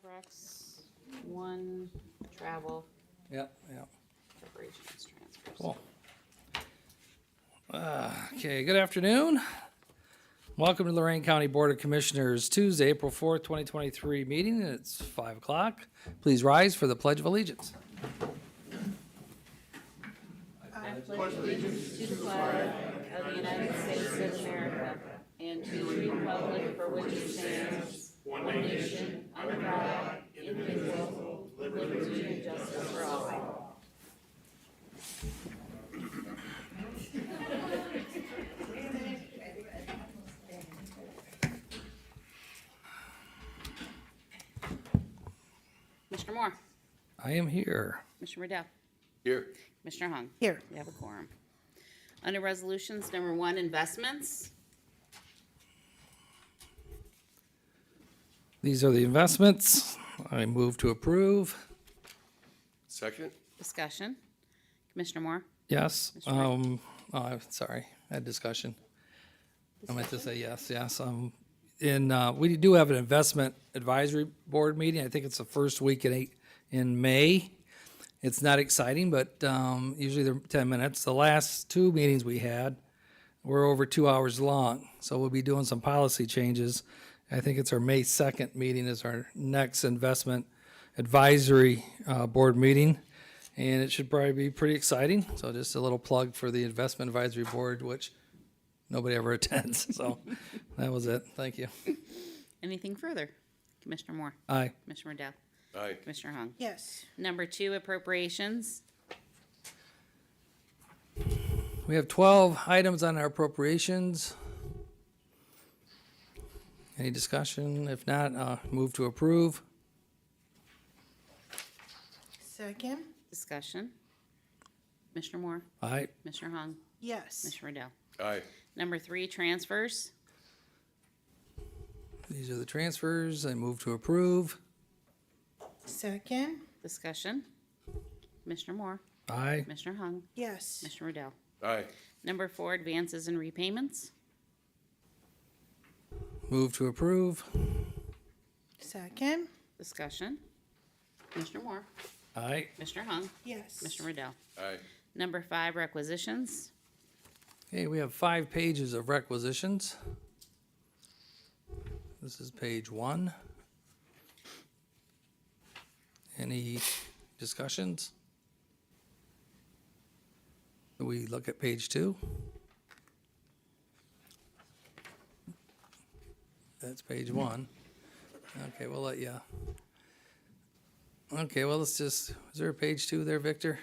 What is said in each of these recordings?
5 recs, 1 travel, Yep. preparations, transfers. Cool. Okay, good afternoon. Welcome to Lorain County Board of Commissioners, Tuesday, April 4th, 2023 meeting. It's 5 o'clock. Please rise for the Pledge of Allegiance. I pledge allegiance to the flag of the United States of America and to the republic for which it stands, one nation, under God, indivisible, with liberty and justice for all. Commissioner Moore, I am here. Commissioner Riddell, Here. Commissioner Hung. Here. We have a quorum. Under resolutions, number 1, investments. These are the investments. I move to approve. Second? Discussion. Commissioner Moore. Yes. Mr. Sorry, I had discussion. I meant to say yes. We do have an investment advisory board meeting. I think it's the first week in May. It's not exciting, but usually they're 10 minutes. The last 2 meetings we had were over 2 hours long, so we'll be doing some policy changes. I think it's our May 2nd meeting is our next investment advisory board meeting, and it should probably be pretty exciting. So just a little plug for the investment advisory board, which nobody ever attends. So that was it. Thank you. Anything further? Commissioner Moore. Aye. Commissioner Riddell. Aye. Commissioner Hung. Yes. Number 2, appropriations. We have 12 items on our appropriations. Any discussion? If not, move to approve. Second. Discussion. Commissioner Moore. Aye. Commissioner Hung. Yes. Commissioner Riddell. Aye. Number 3, transfers. These are the transfers. I move to approve. Second. Discussion. Commissioner Moore. Aye. Commissioner Hung. Yes. Commissioner Riddell. Aye. Number 4, advances and repayments. Move to approve. Second. Discussion. Commissioner Moore. Aye. Commissioner Hung. Yes. Commissioner Riddell. Aye. Number 5, requisitions. Okay, we have 5 pages of requisitions. This is page 1. Any discussions? Do we look at page 2? That's page 1. Okay, we'll let you. Okay, well, let's just, is there a page 2 there, Victor?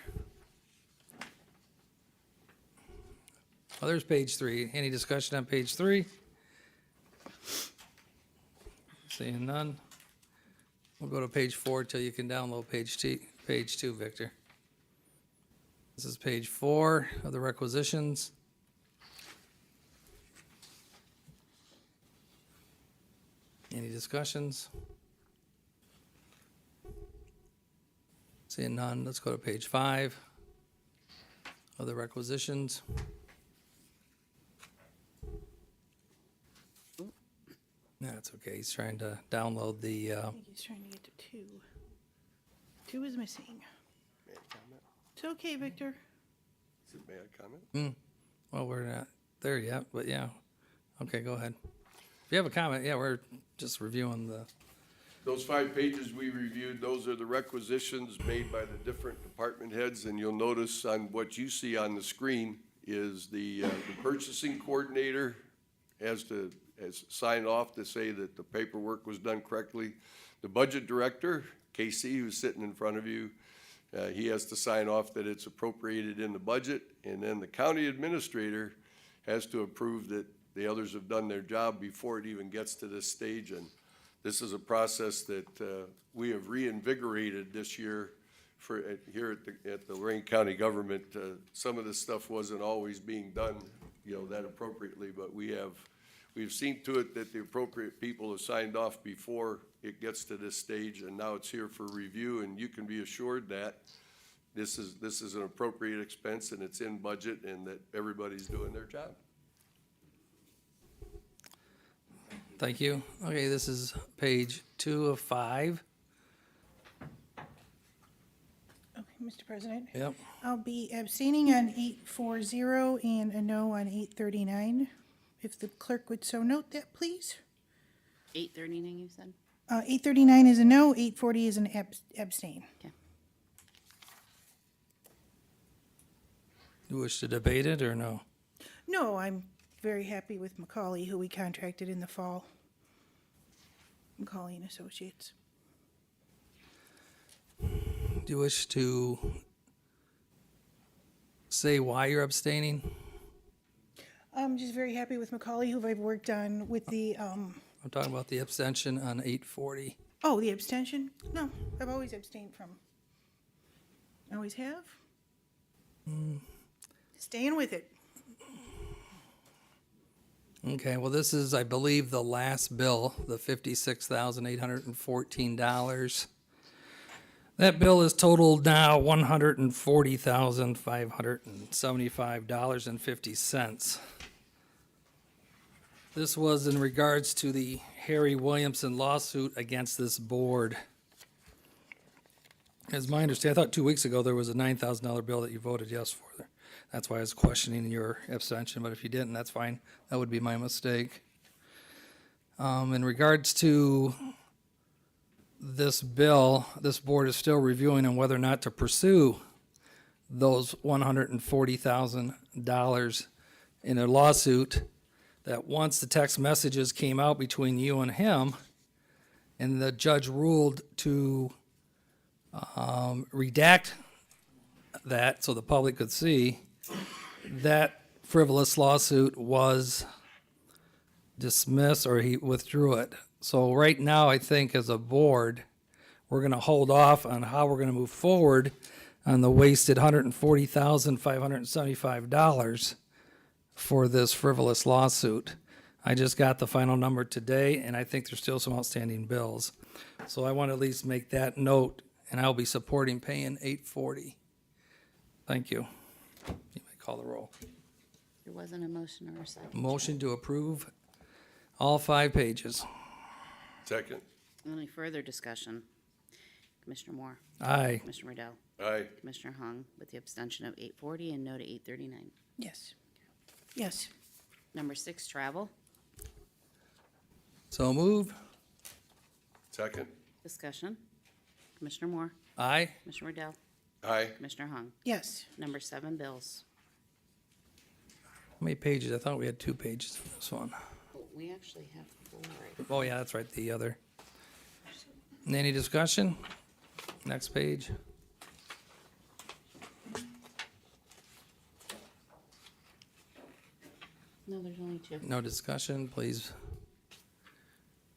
Oh, there's page 3. Any discussion on page 3? Seeing none. We'll go to page 4 till you can download page 2, Victor. This is page 4 of the requisitions. Any discussions? Seeing none, let's go to page 5 of the requisitions. That's okay, he's trying to download the, I think he's trying to get to 2. 2 is missing. May I comment? It's okay, Victor. Is it may I comment? well, we're not there yet, but yeah. Okay, go ahead. If you have a comment, yeah, we're just reviewing the, Those 5 pages we reviewed, those are the requisitions made by the different department heads, and you'll notice on what you see on the screen is the purchasing coordinator has signed off to say that the paperwork was done correctly. The budget director, Casey, who's sitting in front of you, he has to sign off that it's appropriated in the budget, and then the county administrator has to approve that the others have done their job before it even gets to this stage. And this is a process that we have reinvigorated this year here at the Lorain County government. Some of this stuff wasn't always being done, that appropriately, but we've seen to it that the appropriate people have signed off before it gets to this stage, and now it's here for review, and you can be assured that this is an appropriate expense and it's in budget and that everybody's doing their job. Thank you. Okay, this is page 2 of 5. Mr. President. Yep. I'll be abstaining on 840 and a no on 839. If the clerk would so note that, please. 8:39, you said? 839 is a no, 840 is an abstain. Okay. You wish to debate it or no? No, I'm very happy with Macaulay, who we contracted in the fall. Macaulay and Associates. Do you wish to say why you're abstaining? I'm just very happy with Macaulay, who I've worked on with the, I'm talking about the abstention on 840. oh, the abstention? No, I've always abstained from. Always have. Staying with it. Okay, well, this is, I believe, the last bill, the $56,814. That bill is totaled now $140,575.50. This was in regards to the Harry Williamson lawsuit against this board. As my understanding, I thought 2 weeks ago there was a $9,000 bill that you voted yes for. That's why I was questioning your abstention, but if you didn't, that's fine. That would be my mistake. In regards to this bill, this board is still reviewing on whether or not to pursue those $140,000 in a lawsuit that once the text messages came out between you and him, and the judge ruled to redact that so the public could see, that frivolous lawsuit was dismissed, or he withdrew it. So right now, I think as a board, we're gonna hold off on how we're gonna move forward on the wasted $140,575 for this frivolous lawsuit. I just got the final number today, and I think there's still some outstanding bills. So I want to at least make that note, and I'll be supporting paying $840. Thank you. You may call the roll. There wasn't a motion or a second. Motion to approve all 5 pages. Second. Any further discussion? Commissioner Moore? Aye. Commissioner Riddell? Aye. Commissioner Hung, with the abstention of 840 and no to 839. Yes. Yes. Number 6, travel. So move. Second. Discussion. Commissioner Moore? Aye. Commissioner Riddell? Aye. Commissioner Hung? Yes. Number 7, bills. How many pages? I thought we had 2 pages for this one. Oh, we actually have 4. Oh, yeah, that's right, the other. Any discussion? Next page. No, there's only 2. No discussion, please.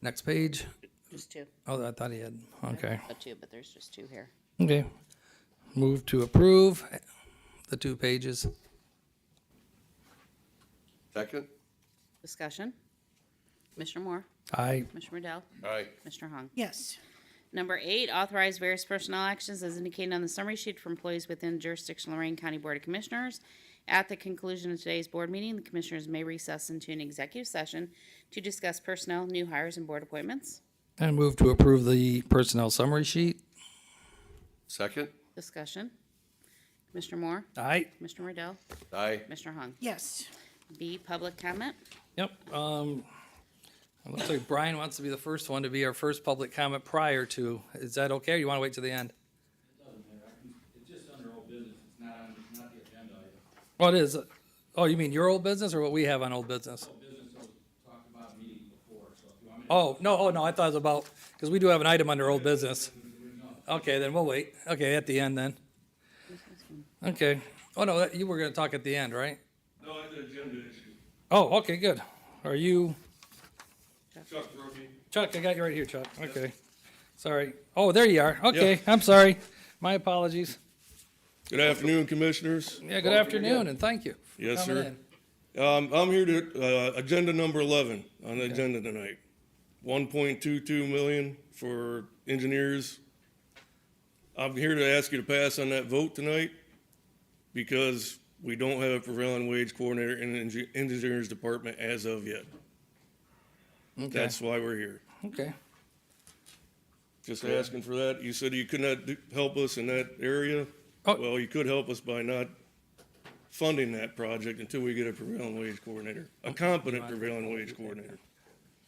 Next page. Just 2. Oh, I thought he had, okay. 2, but there's just 2 here. Okay. Move to approve the 2 pages. Second. Discussion. Commissioner Moore? Aye. Commissioner Riddell? Aye. Commissioner Hung? Yes. Number 8, authorize various personnel actions as indicated on the summary sheet for employees within jurisdiction of Lorain County Board of Commissioners. At the conclusion of today's board meeting, the commissioners may recess into an executive session to discuss personnel, new hires, and board appointments. And move to approve the personnel summary sheet. Second. Discussion. Commissioner Moore? Aye. Commissioner Riddell? Aye. Commissioner Hung? Yes. B, public comment. Yep. It looks like Brian wants to be the first one to be our first public comment prior to. Is that okay, or you want to wait till the end? It doesn't matter, it's just under old business, it's not the agenda item. Oh, it is. Oh, you mean your old business or what we have on old business? Old business was talked about meeting before, so if you want me to. Oh, no, I thought it was about, because we do have an item under old business. Okay, then we'll wait. Okay, at the end then. Okay. Oh, no, you were gonna talk at the end, right? No, it's an agenda issue. Oh, okay, good. Are you, Chuck Brody. Chuck, I got you right here, Chuck. Okay. Sorry. Oh, there you are. Okay, I'm sorry. My apologies. Good afternoon, Commissioners. Yeah, good afternoon, and thank you for Yes, coming sir. in. I'm here to, agenda number 11 on the agenda tonight. 1.22 million for engineers. I'm here to ask you to pass on that vote tonight because we don't have a prevailing wage coordinator in the engineers department as of yet. Okay, That's why we're here. okay. Just asking for that. You said you could not help us in that area. Oh. Well, you could help us by not funding that project until we get a prevailing wage coordinator, a competent prevailing wage coordinator.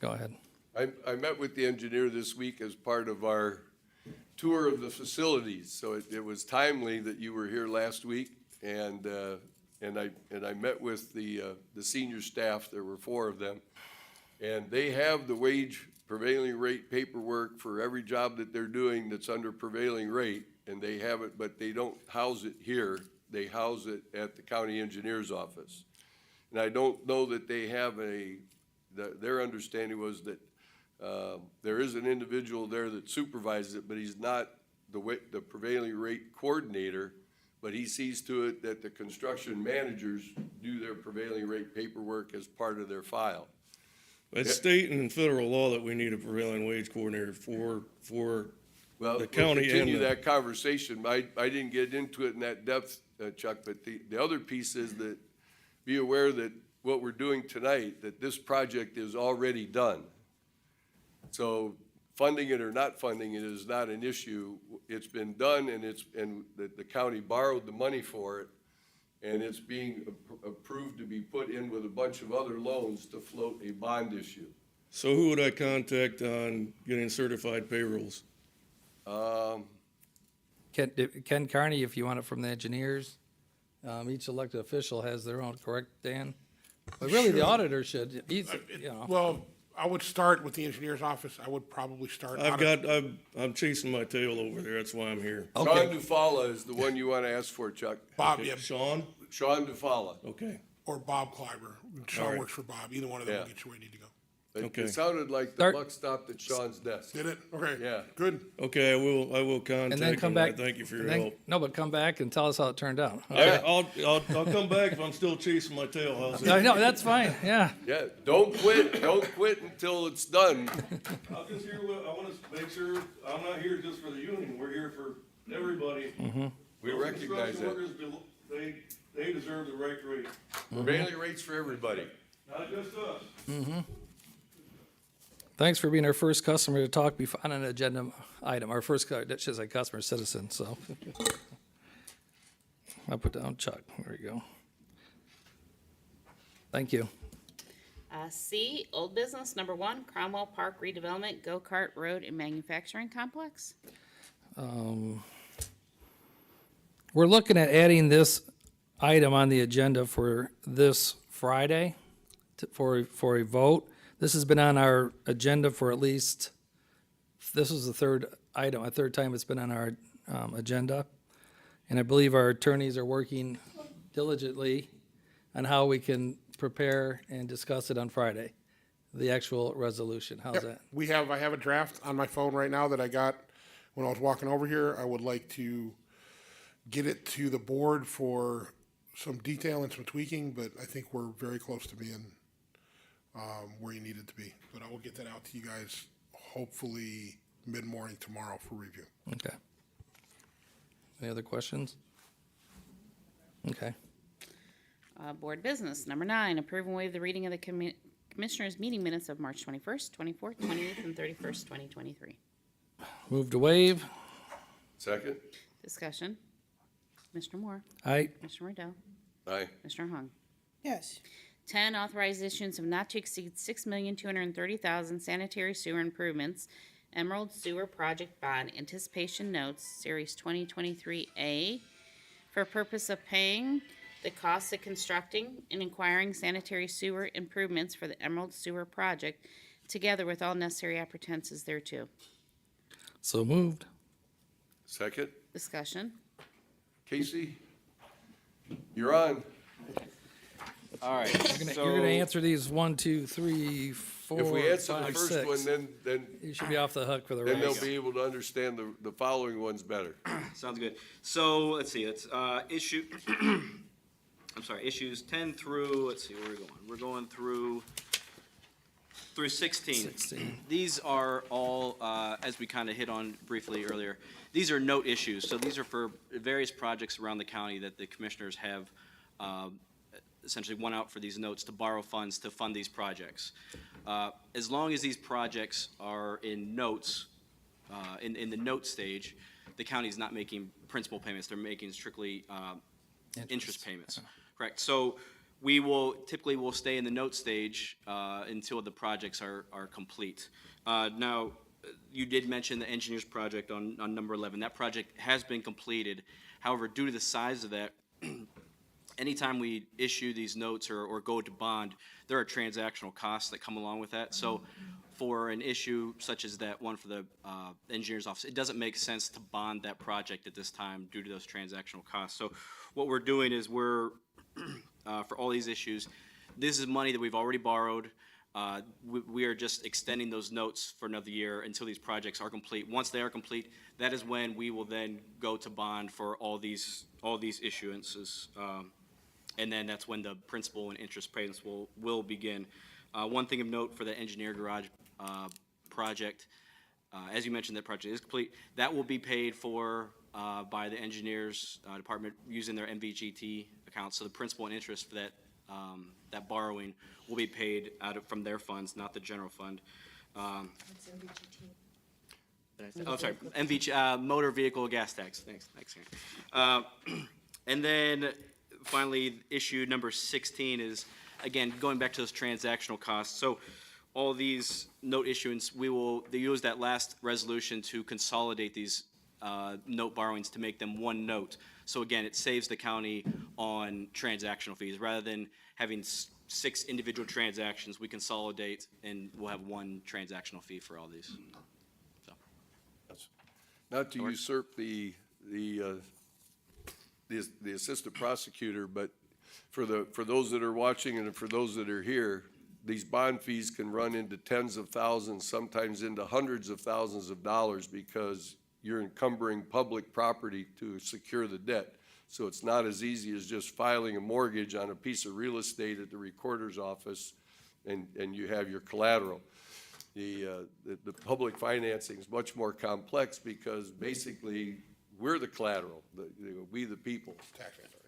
Go ahead. I met with the engineer this week as part of our tour of the facilities, so it was timely that you were here last week, and I met with the senior staff. There were 4 of them, and they have the wage prevailing rate paperwork for every job that they're doing that's under prevailing rate, and they have it, but they don't house it here. They house it at the county engineer's office. And I don't know that they have their understanding was that there is an individual there that supervises it, but he's not the prevailing rate coordinator, but he sees to it that the construction managers do their prevailing rate paperwork as part of their file. It's state and federal law that we need a prevailing wage coordinator for Well, the we'll county and continue the. that conversation. I didn't get into it in that depth, Chuck, but the other piece is that be aware that what we're doing tonight, that this project is already done. So funding it or not funding it is not an issue. It's been done, and the county borrowed the money for it, and it's being approved to be put in with a bunch of other loans to float a bond issue. So who would I contact on getting certified payrolls? Ken Carney, if you want it from the engineers. Each elected official has their own, correct, Dan? But really, the auditor should, he's, you know. Well, I would start with the engineer's office. I would probably start. I'm chasing my tail over there. That's why I'm here. Sean Dufala is the one you want to ask for, Chuck. Bob, yeah, Sean? Sean Dufala. Okay. or Bob Kleiber. Sean right. works for Bob. Either one of them Yeah. will get you where you need to go. Okay. It sounded like the Start- buck stopped at Sean's desk. Did it? Okay. Yeah. Good. Okay, I will contact And then him. come back. Thank you for your and then- help. No, but come back and tell us how it turned out. Yeah. I'll come back if I'm still chasing my tail. How's I that? know, that's fine, yeah. Yeah, don't quit until it's done. I'm just here, I want to make sure, I'm not here just for the union, we're here for everybody. We Those recognize construction that. workers, they deserve the right rate, Prevailing rates for everybody. not just us. Thanks for being our first customer to talk on an agenda item, our first, that should say customer citizen, so. I'll put down Chuck, there you go. Thank you. C, old business, number 1, Cromwell Park redevelopment, go-kart road and manufacturing complex. We're looking at adding this item on the agenda for this Friday for a vote. This has been on our agenda for at least, this is the third time it's been on our agenda. And I believe our attorneys are working diligently on how we can prepare and discuss it on Friday, the actual resolution. How's that? I have a draft on my phone right now that I got when I was walking over here. I would like to get it to the board for some detail and some tweaking, but I think we're very close to being where you need it to be. But I will get that out to you guys hopefully mid-morning tomorrow for review. Okay. Any other questions? Okay. Board business, number 9, approve and waive the reading of the Commissioners' meeting minutes of March 21st, 24th, 28th, and 31st, 2023. Move to waive. Second? Discussion. Commissioner Moore. Aye. Commissioner Riddell. Aye. Commissioner Hung. Yes. 10, authorizations of not to exceed $6,230,000 sanitary sewer improvements, Emerald Sewer Project Bond Anticipation Notes, Series 2023A, for purpose of paying the costs of constructing and acquiring sanitary sewer improvements for the Emerald Sewer Project, together with all necessary appetances thereto. So moved. Second? Discussion. Casey? You're on. All right, You're gonna answer these 1, 2, 3, 4, If we answer the 5, first 6. one, then You should be off the hook for the they'll rest. be able to understand the following ones better. sounds good. So, let's see, it's, issues 10 through, let's see, where are we going? We're going through 16. 16. These are all, as we kind of hit on briefly earlier, these are note issues. So these are for various projects around the county that the commissioners have essentially went out for these notes to borrow funds to fund these projects. As long as these projects are in notes, in the note stage, the county's not making principal payments, they're making strictly interest payments. Correct. So we will, typically will stay in the note stage until the projects are complete. Now, you did mention the engineers project on number 11. That project has been completed. However, due to the size of that, anytime we issue these notes or go to bond, there are transactional costs that come along with that. So for an issue such as that one for the engineer's office, it doesn't make sense to bond that project at this time due to those transactional costs. So what we're doing is we're, for all these issues, this is money that we've already borrowed. We are just extending those notes for another year until these projects are complete. Once they are complete, that is when we will then go to bond for all these issuances. And then that's when the principal and interest payments will begin. One thing of note for the engineer garage project, as you mentioned, that project is complete. That will be paid for by the engineers department using their MVGT account. So the principal and interest for that that borrowing will be paid from their funds, not the general fund. Oh, sorry, MVG, motor vehicle gas tax. Thanks. And then finally, issue number 16 is, again, going back to those transactional costs. So all these note issuance, they use that last resolution to consolidate these note borrowings to make them one note. So again, it saves the county on transactional fees. Rather than having 6 individual transactions, we consolidate and we'll have one transactional fee for all these. So. Not to usurp the assistant prosecutor, but for those that are watching and for those that are here, these bond fees can run into tens of thousands, sometimes into hundreds of thousands of dollars because you're encumbering public property to secure the debt. So it's not as easy as just filing a mortgage on a piece of real estate at the recorder's office and you have your collateral. The public financing is much more complex because basically we're the collateral, we the people,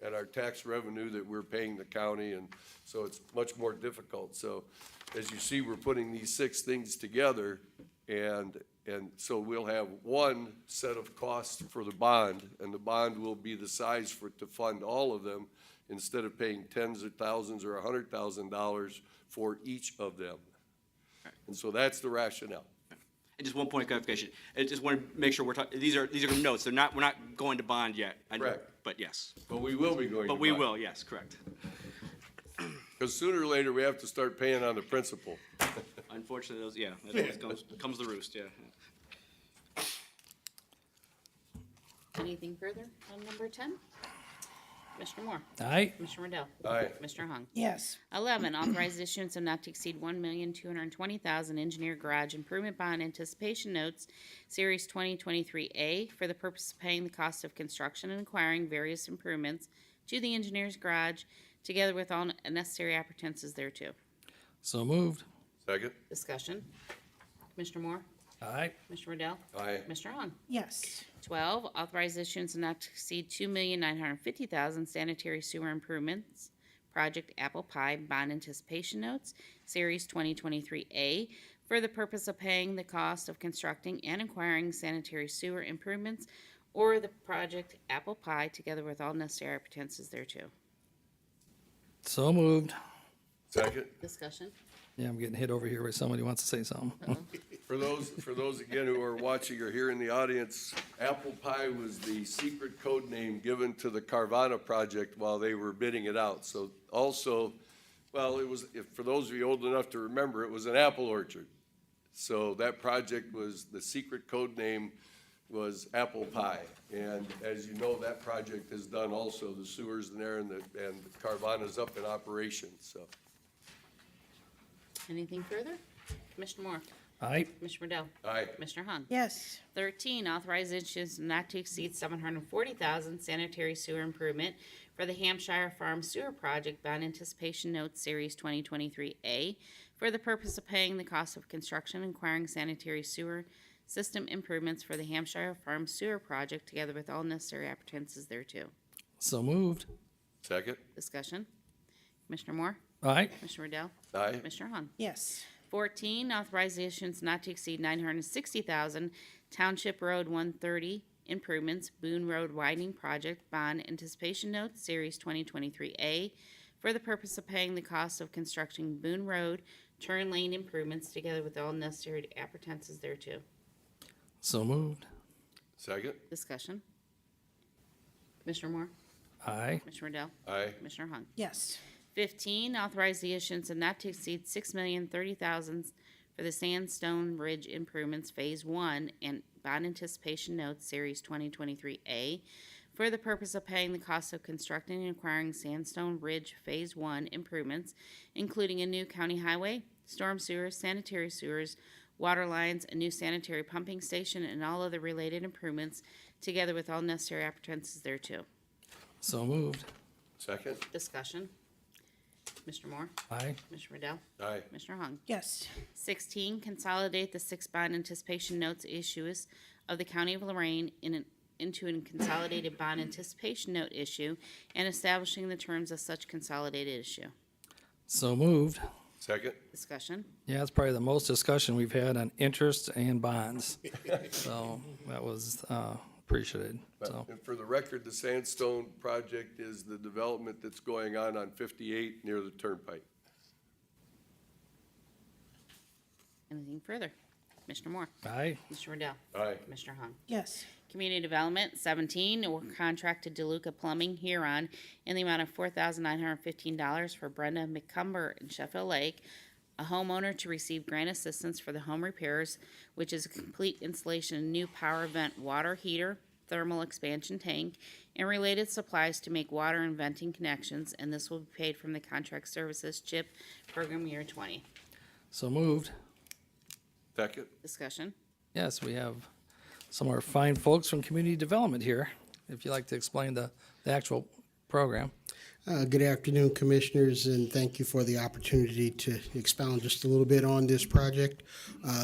and our tax revenue that we're paying the county, and so it's much more difficult. So as you see, we're putting these 6 things together, and so we'll have one set of costs for the bond, and the bond will be the size to fund all of them instead of paying tens of thousands or $100,000 for each of them. And so that's the rationale. And just one point of clarification. I just want to make sure we're talking, these are notes. We're not going to bond yet. Correct. But yes. But we will be going to But we bond. will, yes, correct. Because sooner or later, we have to start paying on the principal. Unfortunately, that always comes the roost, yeah. Anything further on number 10? Commissioner Moore? Aye. Commissioner Riddell? Aye. Commissioner Hung? Yes. 11, authorize issuance of not to exceed $1,220,000 engineer garage improvement bond anticipation notes, Series 2023A, for the purpose of paying the cost of construction and acquiring various improvements to the engineer's garage, together with all necessary appetances thereto. So moved. Second? Discussion. Commissioner Moore? Aye. Commissioner Riddell? Aye. Commissioner Hung? Yes. 12, authorize issuance of not to exceed $2,950,000 sanitary sewer improvements, Project Apple Pie Bond Anticipation Notes, Series 2023A, for the purpose of paying the cost of constructing and acquiring sanitary sewer improvements, or the Project Apple Pie, together with all necessary appetances thereto. So moved. Second? Discussion. Yeah, I'm getting hit over here by somebody who wants to say something. For those again who are watching or here in the audience, Apple Pie was the secret code name given to the Carvana project while they were bidding it out. So also, well, it was, for those of you old enough to remember, it was an apple orchard. So that project was, the secret code name was Apple Pie. And as you know, that project has done also the sewers in there, and the Carvana's up in operation, so. Anything further? Commissioner Moore? Aye. Commissioner Riddell? Aye. Commissioner Hung? Yes. 13, authorize issuance not to exceed $740,000 sanitary sewer improvement for the Hampshire Farm Sewer Project Bond Anticipation Notes Series 2023A, for the purpose of paying the cost of construction and acquiring sanitary sewer system improvements for the Hampshire Farm Sewer Project, together with all necessary appetances thereto. So moved. Second? Discussion. Commissioner Moore? Aye. Commissioner Riddell? Aye. Commissioner Hung? Yes. 14, authorize issuance not to exceed $960,000 Township Road 130 Improvements Boone Road Widening Project Bond Anticipation Note, Series 2023A, for the purpose of paying the cost of constructing Boone Road turn lane improvements together with all necessary appetances thereto. So moved. Second? Discussion. Commissioner Moore? Aye. Commissioner Riddell? Aye. Commissioner Hung? Yes. 15, Authorize the issuance of not to exceed $6,030,000 for the Sandstone Ridge Improvements Phase 1 and Bond Anticipation Notes Series 2023A for the purpose of paying the cost of constructing and acquiring Sandstone Ridge Phase 1 improvements, including a new county highway, storm sewers, sanitary sewers, water lines, a new sanitary pumping station, and all other related improvements, together with all necessary appetances thereto. So moved. Second? Discussion. Commissioner Moore? Aye. Commissioner Riddell? Aye. Commissioner Hung? yes. 16, consolidate the 6 bond anticipation notes issues of the County of Lorain into a consolidated bond anticipation note issue and establishing the terms of such consolidated issue. So moved. Second? Discussion. Yeah, it's probably the most discussion we've had on interest and bonds. So that was appreciated, so. And for the record, the Sandstone project is the development that's going on 58 near the Turnpike. Anything further? Commissioner Moore? Aye. Commissioner Riddell? Aye. Commissioner Hung? Yes. Community Development, 17, or contract to DeLuca Plumbing Huron in the amount of $4,915 for Brenda McCumber in Sheffield Lake, a homeowner to receive grant assistance for the home repairs, which is a complete installation of new power vent water heater, thermal expansion tank, and related supplies to make water and venting connections, and this will be paid from the Contract Services CHIP Program Year 20. So moved. Second? Discussion. Yes, we have some of our fine folks from community development here, if you'd like to explain the actual program. Good afternoon, Commissioners, and thank you for the opportunity to expound just a little bit on this project.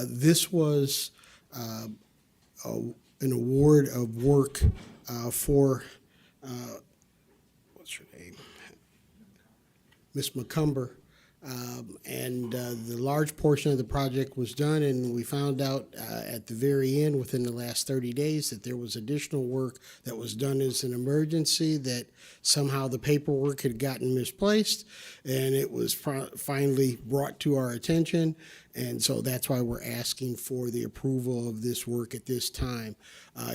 This was an award of work for, what's her name? Miss McCumber. And the large portion of the project was done, and we found out at the very end, within the last 30 days, that there was additional work that was done as an emergency, that somehow the paperwork had gotten misplaced, and it was finally brought to our attention, and so that's why we're asking for the approval of this work at this time.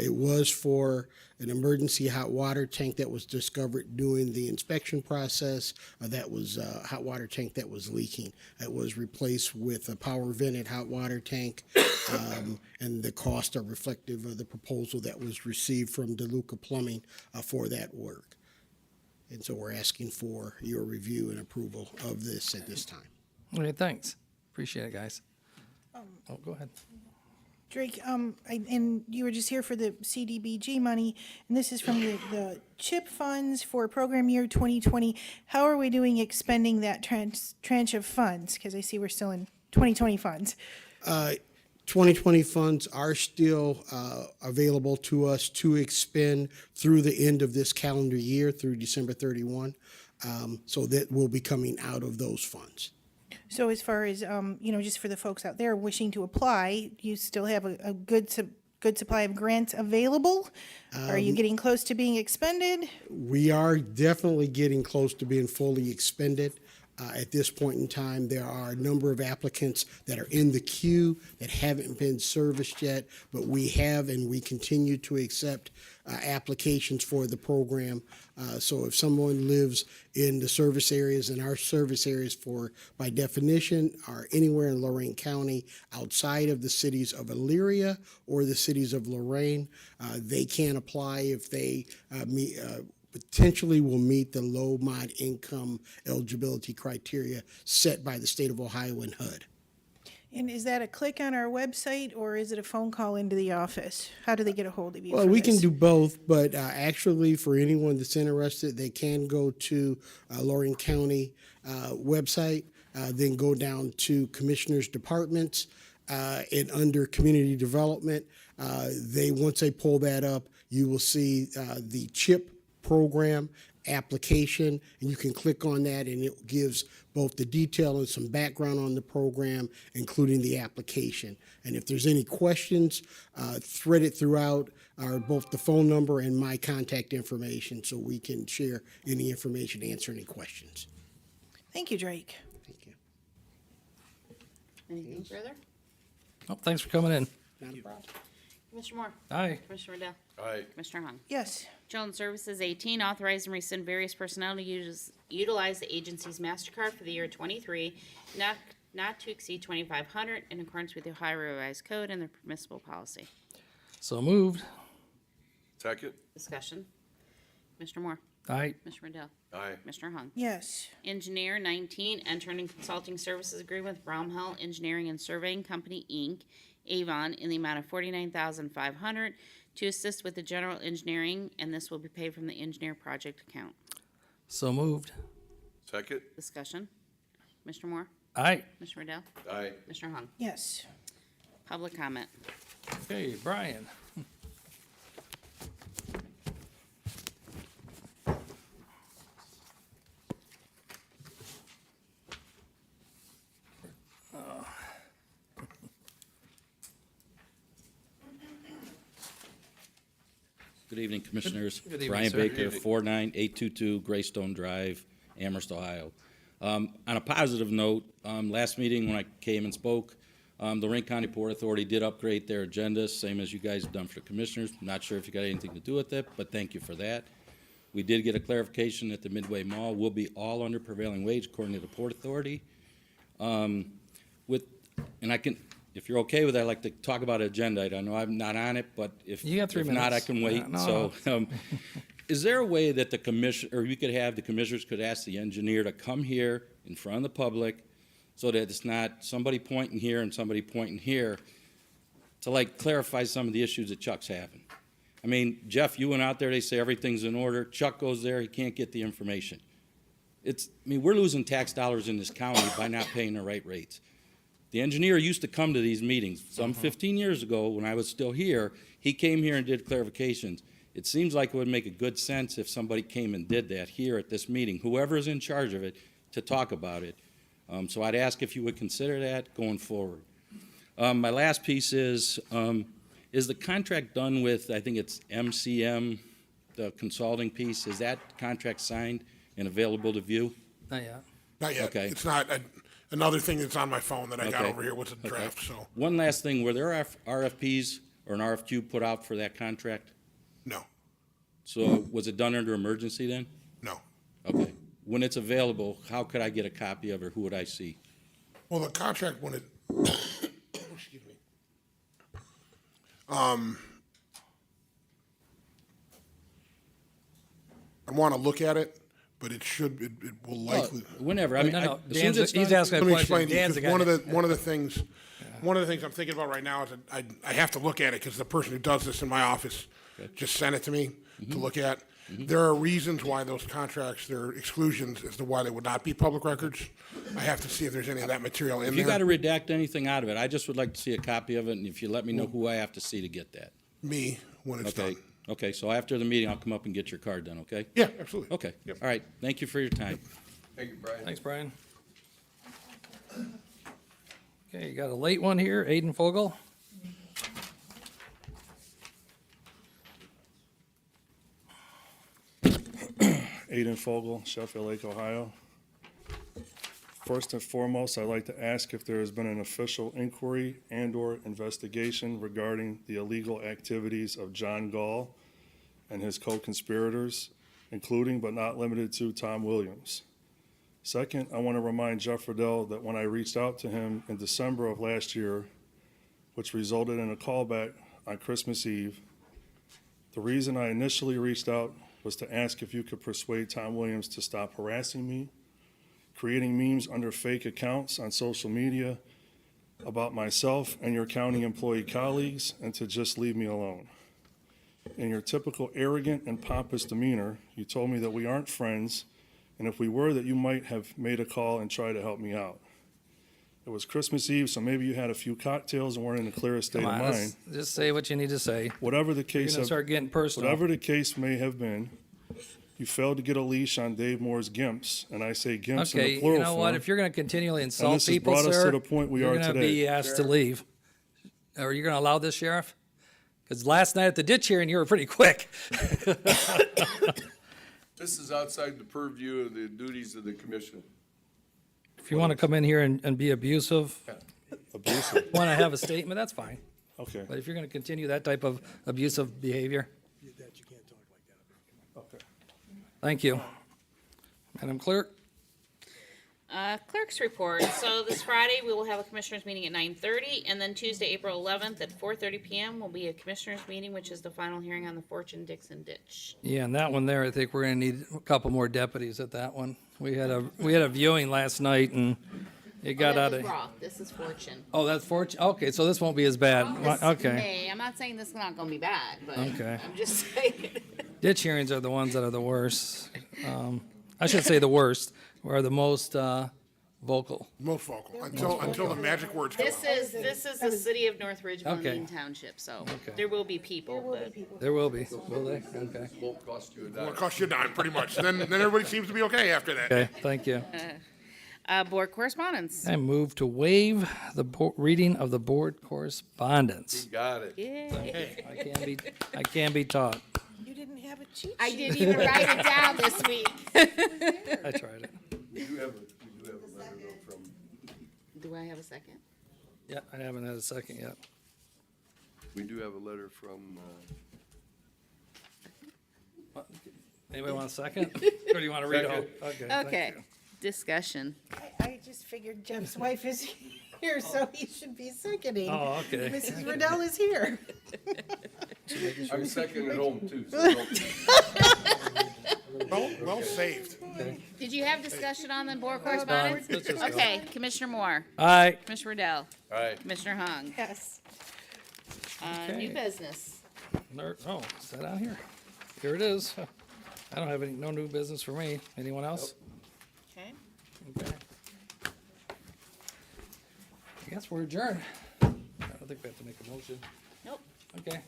It was for an emergency hot water tank that was discovered during the inspection process. That was a hot water tank that was leaking. It was replaced with a power vented hot water tank, and the costs are reflective of the proposal that was received from DeLuca Plumbing for that work. And so we're asking for your review and approval of this at this time. Okay, thanks. Appreciate it, guys. Oh, go ahead. Drake, and you were just here for the CDBG money, and this is from the CHIP funds for program year 2020. How are we doing expending that tranche of funds? Because I see we're still in 2020 funds. 2020 funds are still available to us to expend through the end of this calendar year, through December 31. So that will be coming out of those funds. So as far as, just for the folks out there wishing to apply, you still have a good supply of grants available? Are you getting close to being expended? We are definitely getting close to being fully expended. At this point in time, there are a number of applicants that are in the queue that haven't been serviced yet, but we have and we continue to accept applications for the program. So if someone lives in the service areas, and our service areas by definition, are anywhere in Lorain County outside of the cities of Elyria or the cities of Lorain, they can apply if they potentially will meet the low mod income eligibility criteria set by the state of Ohio and HUD. And is that a click on our website, or is it a phone call into the office? How do they get a hold of you? Well, for we can this? do both, but actually for anyone that's interested, they can go to Lorain County website, then go down to Commissioners Departments, and under Community Development, once they pull that up, you will see the CHIP program application, and you can click on that, and it gives both the detail and some background on the program, including the application. And if there's any questions, threaded throughout are both the phone number and my contact information, so we can share any information, answer any questions. Thank you, Drake. Thank you. Anything further? Oh, thanks for coming in. Not a problem. Commissioner Moore? Aye. Commissioner Riddell? Aye. Commissioner Hung? Yes. Children's Services 18, authorize and rescind various personnel to utilize the agency's MasterCard for the year 23, not to exceed 2,500 in accordance with the Ohio Revised Code and their permissible policy. So moved. Second? Discussion. Commissioner Moore? Aye. Commissioner Riddell? Aye. Commissioner Hung? Yes. Engineer 19, enter into consulting services agreement with Brownhill Engineering and Surveying Company, Inc., Avon, in the amount of $49,500 to assist with the general engineering, and this will be paid from the engineer project account. So moved. Second? Discussion. Commissioner Moore? Aye. Commissioner Riddell? Aye. Commissioner Hung? Yes. Public comment. Okay, Brian. Good evening, Commissioners. Good evening, Brian sir. Baker, 49822 Greystone Drive, Amherst, Ohio. On a positive note, last meeting when I came and spoke, the Lorain County Port Authority did upgrade their agenda, same as you guys have done for the Commissioners. Not sure if you got anything to do with it, but thank you for that. We did get a clarification that the Midway Mall will be all under prevailing wage according to the Port Authority. And I can, if you're okay with that, I'd like to talk about an agenda item. I know I'm not on it, but if You got 3 minutes. not, I can wait. Yeah, no, So, is there a way that the commission, or you could have, the commissioners could ask the engineer to come here in front of the public so that it's not somebody pointing here and somebody pointing here to like clarify some of the issues that Chuck's having? I mean, Jeff, you went out there, they say everything's in order. Chuck goes there, he can't get the information. I mean, we're losing tax dollars in this county by not paying the right rates. The engineer used to come to these meetings. Some 15 years ago, when I was still here, he came here and did clarifications. It seems like it would make a good sense if somebody came and did that here at this meeting, whoever is in charge of it, to talk about it. So I'd ask if you would consider that going forward. My last piece is the contract done with, I think it's MCM, the consulting piece, is that contract signed and available to view? Not yet. Not yet. Okay. It's not, another thing that's on my phone that I got Okay. over here was a draft, so, One last thing, were there RFPs or an RFQ put out for that contract? no, So was it done under emergency then? no. Okay. When it's available, how could I get a copy of it? Who would I see? Well, the contract, when it, excuse me. I want to look at it, but it should, it will likely. Whenever. I mean, No, no, as soon as it's he's done- asking a Let me question. explain to you, Dan's the because guy. one of the things I'm thinking about right now is that I have to look at it, because the person who does this in my office just sent it to me to look at. There are reasons why those contracts, there are exclusions as to why they would not be public records. I have to see if there's any of that material in If you got to there. redact anything out of it, I just would like to see a copy of it, and if you let me know who I have to see to get that. Me, when it's Okay? done. Okay, so after the meeting, I'll come up and get your card then, okay? Yeah, absolutely. Okay, Yep. all right. Thank you for your time. Thank you, Brian. Thanks, Brian. Okay, you got a late one here, Aiden Fogel. Aiden Fogel, Sheffield Lake, Ohio. First and foremost, I'd like to ask if there has been an official inquiry and/or investigation regarding the illegal activities of John Gall and his co-conspirators, including but not limited to Tom Williams. Second, I want to remind Jeff Riddell that when I reached out to him in December of last year, which resulted in a callback on Christmas Eve, the reason I initially reached out was to ask if you could persuade Tom Williams to stop harassing me, creating memes under fake accounts on social media about myself and your county employee colleagues, and to just leave me alone. In your typical arrogant and pompous demeanor, you told me that we aren't friends, and if we were, that you might have made a call and tried to help me out. It was Christmas Eve, so maybe you had a few cocktails and weren't in the clearest state Come of on, mind. just say what you need to say. Whatever the You're case gonna of, start getting personal. whatever the case may have been, You failed to get a leash on Dave Moore's gimps, and I say gimps in Okay, the plural you know what? form. If you're gonna continually insult this has people, brought us to sir, the point we you're are gonna today. be asked to leave. Are you gonna allow this, Sheriff? Because last night at the ditch hearing, you were pretty quick. This is outside the purview of the duties of the commission. If you wanna come in here and be abusive, Abusive. wanna have a statement, that's fine. Okay. But if you're gonna continue that type of abusive behavior, Okay. thank you. Madam Clerk? Clerk's report. So this Friday, we will have a commissioners meeting at 9:30, and then Tuesday, April 11th at 4:30 PM will be a commissioners meeting, which is the final hearing on the Fortune Dixon ditch. Yeah, and that one there, I think we're gonna need a couple more deputies at that one. We had a viewing last night and it got out of. This is Fortune. Oh, that's Fortune, okay, so this won't be as bad, This okay. may. I'm not saying this is not gonna be bad, but Okay. I'm just saying. Ditch hearings are the ones that are the worst. I should say the worst, or the most vocal. Most vocal, until the magic words come out. This is the city of Northridge, Okay. Moline Township, so there will be people, but. There will be, will they? Okay. Won't cost you a It'll dime. cost you a dime, pretty much. Then everybody seems to be okay after that. Okay, thank you. Board correspondence. I move to waive the reading of the board correspondence. Got it. Yay. I can't be taught. You didn't have a cheat sheet. I didn't even write it down this week. I tried it. We do have a letter though from, Do I have a second? Yeah, I haven't had a second yet. we do have a letter from, Anybody want a second? Or do you want to read all? Okay. thank Okay, you. discussion. I just figured Jeff's wife is here, so he should be seconding. Oh, okay. Mrs. Riddell is here. I'm second at home too, so don't. Well saved. Did you have discussion on the board correspondence? let's just go. Okay, Commissioner Moore, Aye. Commissioner Riddell, All right. Commissioner Hung. Yes. New Okay. business. Oh, is that on here? Here it is. I don't have no new business for me. Anyone else? Okay. Okay. I guess we're adjourned. I don't think we have to make a motion. Nope. Okay.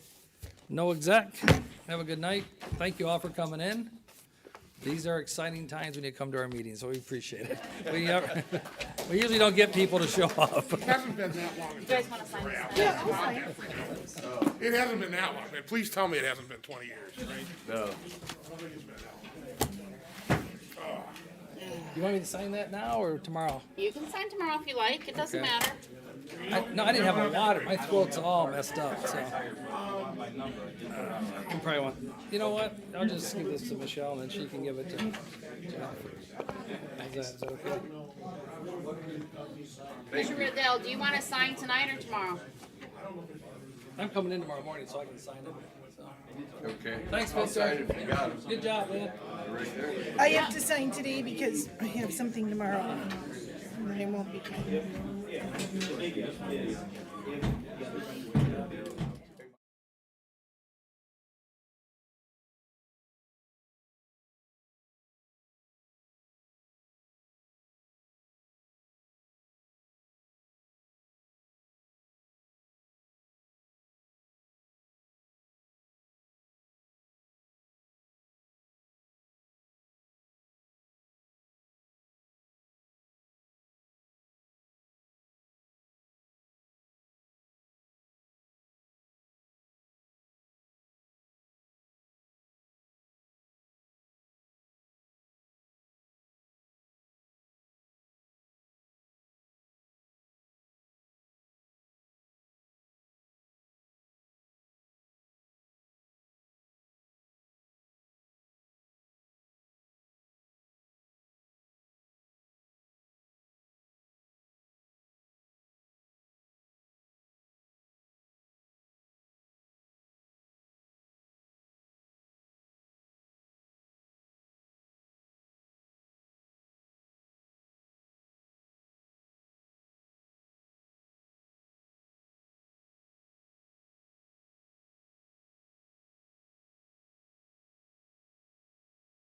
No exec. Have a good night. Thank you all for coming in. These are exciting times when you come to our meetings, so we appreciate it. We usually don't get people to show up. It hasn't been that long. You guys wanna sign this? It hasn't been that long, man. Please tell me it hasn't been 20 years, right? No. You want me to sign that now or tomorrow? You can sign tomorrow if you like, it doesn't Okay. matter. No, I didn't have my water. My throat's all messed up, so. You probably want, you know what? I'll just give this to Michelle and then she can give it to Jeff. Is that okay? Commissioner Riddell, do you wanna sign tonight or tomorrow? I'm coming in tomorrow morning so I can sign it. So. Okay. Thanks, I'll sign Victor. it if you got it. Good job, man. Right there. I have to sign today because I have something tomorrow. And I won't be coming.